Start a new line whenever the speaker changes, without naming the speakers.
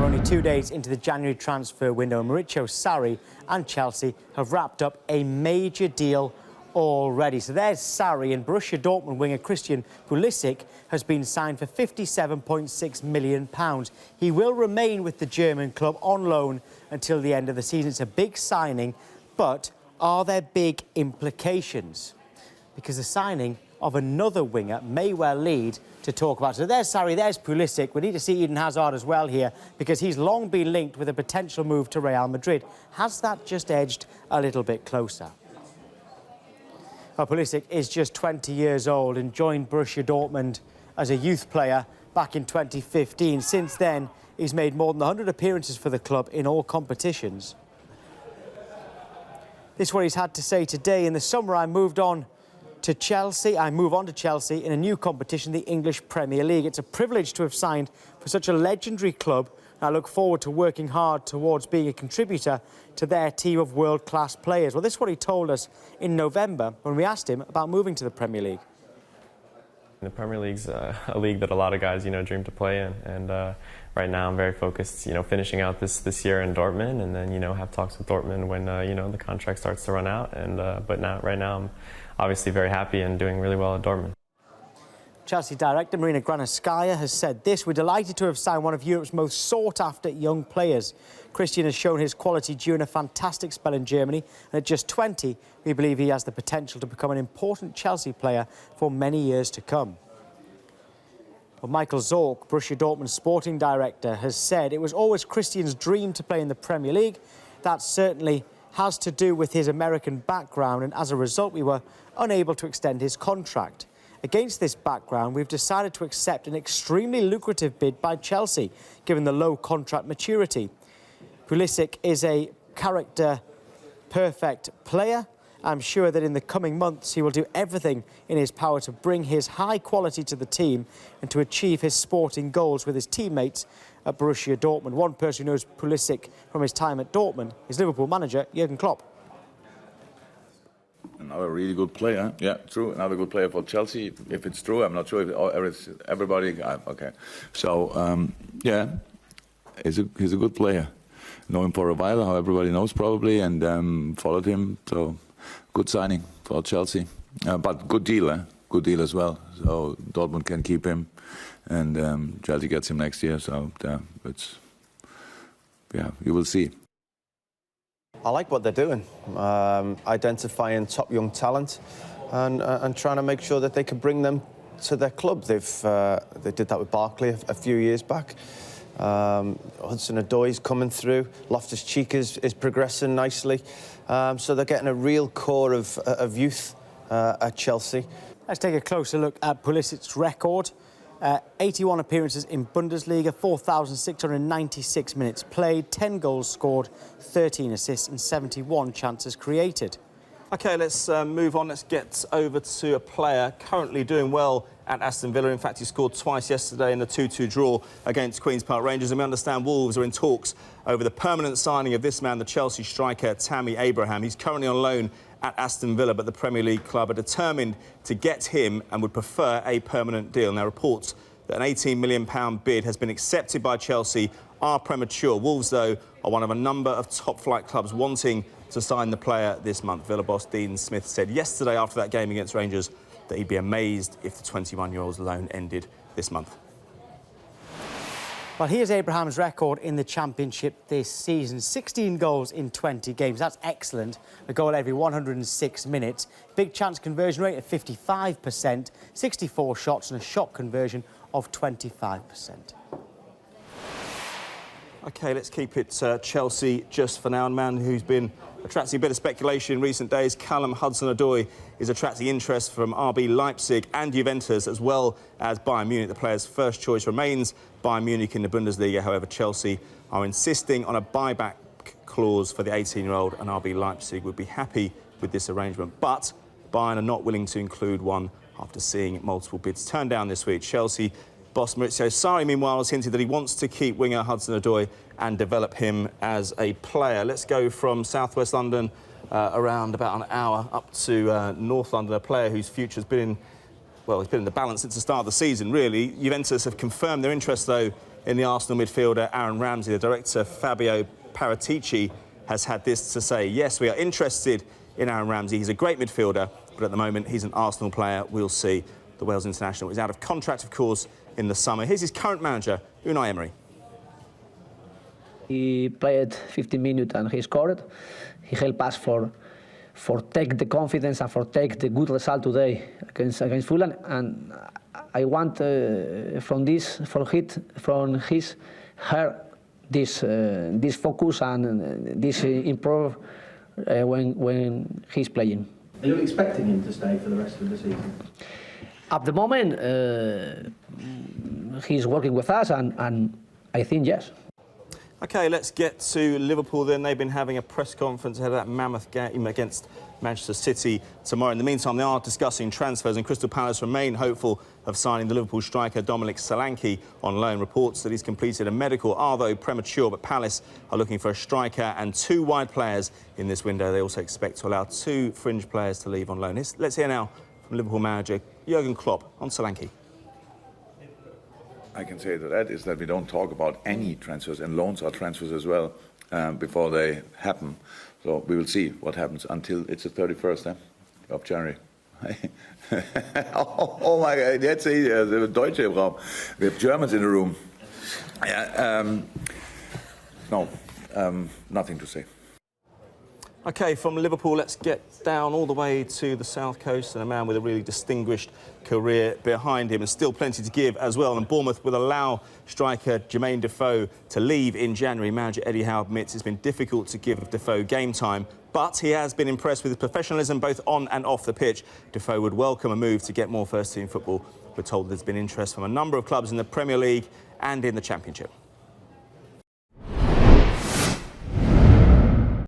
We're only 2 days into the January transfer window, and Maurizio Sarri and Chelsea have wrapped up a major deal already. So there's Sarri, and Borussia Dortmund winger Christian Pulisic has been signed for £57.6 million. He will remain with the German club on loan until the end of the season. It's a big signing, but are there big implications? Because the signing of another winger may well lead to talk about. So there's Sarri, there's Pulisic. We need to see Eden Hazard as well here, because he's long been linked with a potential move to Real Madrid. Has that just edged a little bit closer? Well, Pulisic is just 20 years old and joined Borussia Dortmund as a youth player back in 2015. Since then, he's made more than 100 appearances for the club in all competitions. This is what he's had to say today. In the summer, I move on to Chelsea in a new competition, the English Premier League. It's a privilege to have signed for such a legendary club. I look forward to working hard towards being a contributor to their team of world-class players. Well, this is what he told us in November when we asked him about moving to the Premier League.
The Premier League's a league that a lot of guys, dream to play in, and right now I'm very focused, finishing out this year in Dortmund, and then, have talks with Dortmund when, the contract starts to run out. And but right now I'm obviously very happy and doing really well at Dortmund.
Chelsea director Marina Granovskaya has said this: "We're delighted to have signed one of Europe's most sought-after young players. Christian has shown his quality during a fantastic spell in Germany, and at just 20, we believe he has the potential to become an important Chelsea player for many years to come." Well, Michael Zorc, Borussia Dortmund's sporting director, has said it was always Christian's dream to play in the Premier League. That certainly has to do with his American background, and as a result, we were unable to extend his contract. Against this background, we've decided to accept an extremely lucrative bid by Chelsea, given the low contract maturity. Pulisic is a character-perfect player. I'm sure that in the coming months, he will do everything in his power to bring his high quality to the team and to achieve his sporting goals with his teammates at Borussia Dortmund. One person who knows Pulisic from his time at Dortmund is Liverpool manager Jurgen Klopp.
Another really good player, yeah, true. Another good player for Chelsea. If it's true, I'm not sure if everybody. Okay, so yeah, he's a good player. Know him for a while, how everybody knows probably, and followed him. So good signing for Chelsea, but good deal, good deal as well. So Dortmund can keep him, and Chelsea gets him next year. So you will see.
I like what they're doing, identifying top young talent and trying to make sure that they can bring them to their club. They did that with Barkley a few years back. Hudson-Odoi's coming through. Loftus-Cheek is progressing nicely. So they're getting a real core of youth at Chelsea.
Let's take a closer look at Pulisic's record. 81 appearances in Bundesliga, 4,696 minutes played, 10 goals scored, 13 assists and 71 chances created.
OK, let's move on. Let's get over to a player currently doing well at Aston Villa. In fact, he scored twice yesterday in the 2-2 draw against Queen's Park Rangers. And we understand Wolves are in talks over the permanent signing of this man, the Chelsea striker, Tammy Abraham. He's currently on loan at Aston Villa, but the Premier League club are determined to get him and would prefer a permanent deal. Now, reports that an £18 million bid has been accepted by Chelsea are premature. Wolves, though, are one of a number of top-flight clubs wanting to sign the player this month. Villa boss Dean Smith said yesterday after that game against Rangers that he'd be amazed if the 21-year-old's loan ended this month.
Well, here's Abraham's record in the Championship this season. 16 goals in 20 games. That's excellent. A goal every 106 minutes. Big chance conversion rate of 55%, 64 shots and a shot conversion of 25%.
OK, let's keep it Chelsea just for now. A man who's been attracting a bit of speculation in recent days, Callum Hudson-Odoi, is attracting interest from RB Leipzig and Juventus, as well as Bayern Munich. The player's first choice remains Bayern Munich in the Bundesliga. However, Chelsea are insisting on a buyback clause for the 18-year-old, and RB Leipzig would be happy with this arrangement. But Bayern are not willing to include one after seeing multiple bids turned down this week. Chelsea boss Maurizio Sarri, meanwhile, has hinted that he wants to keep winger Hudson-Odoi and develop him as a player. Let's go from southwest London around about an hour up to North London, a player whose future's been well, he's been in the balance since the start of the season, really. Juventus have confirmed their interest, though, in the Arsenal midfielder Aaron Ramsey. The director, Fabio Paratici, has had this to say: yes, we are interested in Aaron Ramsey. He's a great midfielder, but at the moment he's an Arsenal player. We'll see. The Wales international is out of contract, of course, in the summer. Here's his current manager, Unai Emery.
He played 15 minutes and he scored. He helped us for take the confidence and for take the good result today against Fulham. And I want from his her this focus and this improve when he's playing.
Are you expecting him to stay for the rest of the season?
At the moment, he's working with us, and I think yes.
OK, let's get to Liverpool then. They've been having a press conference ahead of that mammoth game against Manchester City tomorrow. In the meantime, they are discussing transfers, and Crystal Palace remain hopeful of signing the Liverpool striker Dominic Solanke on loan. Reports that he's completed a medical are, though, premature, but Palace are looking for a striker and 2 wide players in this window. They also expect to allow 2 fringe players to leave on loan. Let's hear now from Liverpool manager Jurgen Klopp on Solanke.
I can say that is that we don't talk about any transfers, and loans are transfers as well, before they happen. So we will see what happens until it's the 31st of January. Oh my God, jetzt sehe ich the Deutsche im Raum. We have Germans in the room. No, nothing to say.
OK, from Liverpool, let's get down all the way to the south coast, and a man with a really distinguished career behind him, and still plenty to give as well. And Bournemouth will allow striker Jermaine Defoe to leave in January. Manager Eddie Howe admits it's been difficult to give Defoe game time, but he has been impressed with his professionalism both on and off the pitch. Defoe would welcome a move to get more first-team football. We're told there's been interest from a number of clubs in the Premier League and in the Championship.